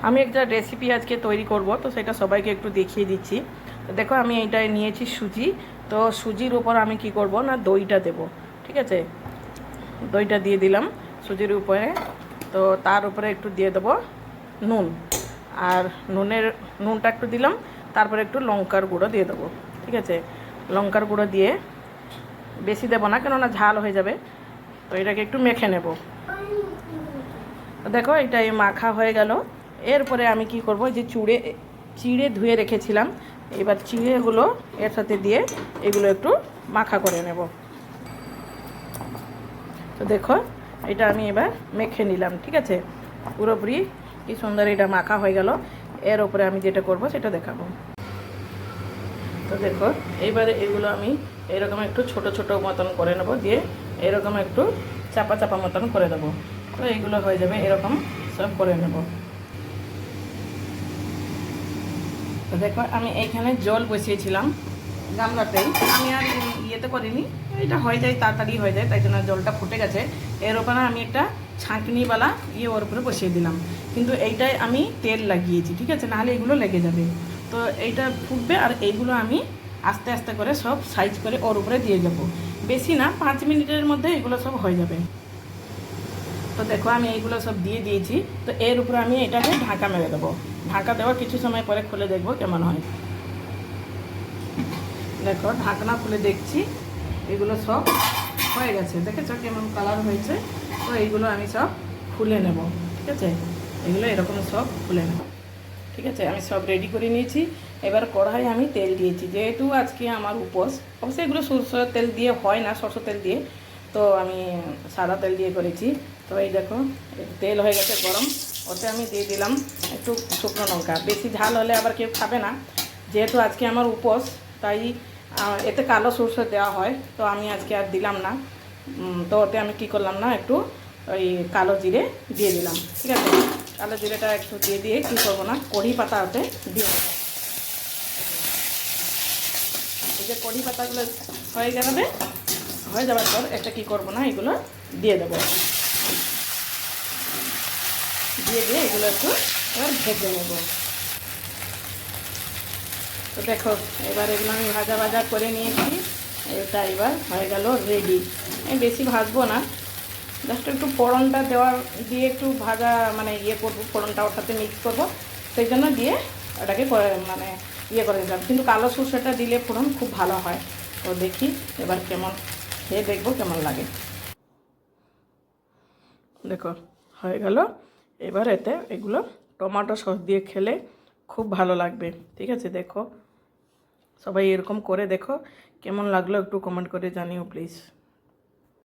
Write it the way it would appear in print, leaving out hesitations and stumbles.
আমি একটা রেসিপি আজকে তৈরি করব, তো সেটা সবাইকে একটু দেখিয়ে দিচ্ছি। তো দেখো আমি এইটাই নিয়েছি সুজি। তো সুজির উপর আমি কি করব না দইটা দেব। ঠিক আছে, দইটা দিয়ে দিলাম সুজির উপরে। তো তার উপরে একটু দিয়ে দেবো নুন, আর নুনটা একটু দিলাম। তারপরে একটু লঙ্কার গুঁড়ো দিয়ে দেবো। ঠিক আছে, লঙ্কার গুঁড়ো দিয়ে বেশি দেবো না, কেননা ঝাল হয়ে যাবে। তো এটাকে একটু মেখে নেব। দেখো এটা মাখা হয়ে গেল। এরপরে আমি কি করব, যে চিড়ে ধুয়ে রেখেছিলাম, এবার চিড়েগুলো এর সাথে দিয়ে এগুলো একটু মাখা করে নেব। তো দেখো এটা আমি এবার মেখে নিলাম। ঠিক আছে, পুরোপুরি কি সুন্দর এটা মাখা হয়ে গেল। এর উপরে আমি যেটা করব সেটা দেখাবো। তো দেখো এইবারে এগুলো আমি এরকম একটু ছোট ছোট মতন করে নেব, দিয়ে এরকম একটু চাপা চাপা মতন করে দেবো। তো এইগুলো হয়ে যাবে, এরকম সব করে নেব। তো দেখো আমি এইখানে জল বসিয়েছিলাম গামলাতেই, আমি আর ইয়েতে করিনি। এটা হয়ে যায়, তাড়াতাড়ি হয়ে যায়, তাই জন্য জলটা ফুটে গেছে। এর ওপরে আমি একটা ছাঁকনিওয়ালা ওর উপরে বসিয়ে দিলাম, কিন্তু এইটাই আমি তেল লাগিয়েছি। ঠিক আছে, নাহলে এগুলো লেগে যাবে। তো এইটা ফুটবে, আর এইগুলো আমি আস্তে আস্তে করে সব সাইজ করে ওর উপরে দিয়ে যাবো। বেশি না, 5 মিনিটের মধ্যে এগুলো সব হয়ে যাবে। তো দেখো আমি এইগুলো সব দিয়ে দিয়েছি। তো এর উপরে আমি এটাকে ঢাকা মেরে দেবো। ঢাকা দেওয়া কিছু সময় পরে খুলে দেখবো কেমন হয়। দেখো ঢাকনা খুলে দেখছি, এগুলো সব হয়ে গেছে। দেখেছো কেমন কালার হয়েছে? তো এইগুলো আমি সব খুলে নেব। ঠিক আছে, এগুলো এরকম সব খুলে নেব। ঠিক আছে, আমি সব রেডি করে নিয়েছি। এবার কড়াই আমি তেল দিয়েছি, যেহেতু আজকে আমার উপোস। অবশ্যই এগুলো সরষের তেল দিয়ে হয় না, সরষের তেল দিয়ে। তো আমি সাদা তেল দিয়ে করেছি। তো এই দেখো তেল হয়ে গেছে গরম, ওতে আমি দিয়ে দিলাম একটু শুকনো লঙ্কা। বেশি ঝাল হলে আবার কেউ খাবে না, যেহেতু আজকে আমার উপোস, তাই এতে কালো সরষে দেওয়া হয়। তো আমি আজকে আর দিলাম না। তো ওতে আমি কী করলাম না, একটু ওই কালো জিরে দিয়ে দিলাম। ঠিক আছে, কালো জিরেটা একটু দিয়ে কী করবো না, কড়ি পাতা ওতে দিয়ে দেবো। এই যে কড়ি পাতাগুলো হয়ে যাবে, হয়ে যাওয়ার পর একটা কী করবো না, এগুলো দিয়ে দেবো। দিয়ে এগুলো একটু এবার ভেজে নেব। তো দেখো এবার এগুলো আমি ভাজা করে নিয়েছি। এটা এবার হয়ে গেল রেডি। আমি বেশি ভাজবো না, জাস্ট একটু ফোড়নটা দিয়ে একটু ভাজা মানে করবো, ফোড়নটা ওর সাথে মিক্স করবো, সেই জন্য দিয়ে ওটাকে মানে করে দিলাম। কিন্তু কালো সরষেটা দিলে ফোড়ন খুব ভালো হয়। তো দেখি এবার কেমন খেয়ে দেখবো কেমন লাগে। দেখো হয়ে গেল। এবার এতে এগুলো টমেটো সস দিয়ে খেলে খুব ভালো লাগবে। ঠিক আছে, দেখো সবাই এরকম করে দেখো, কেমন লাগলো একটু কমেন্ট করে জানিও প্লিজ।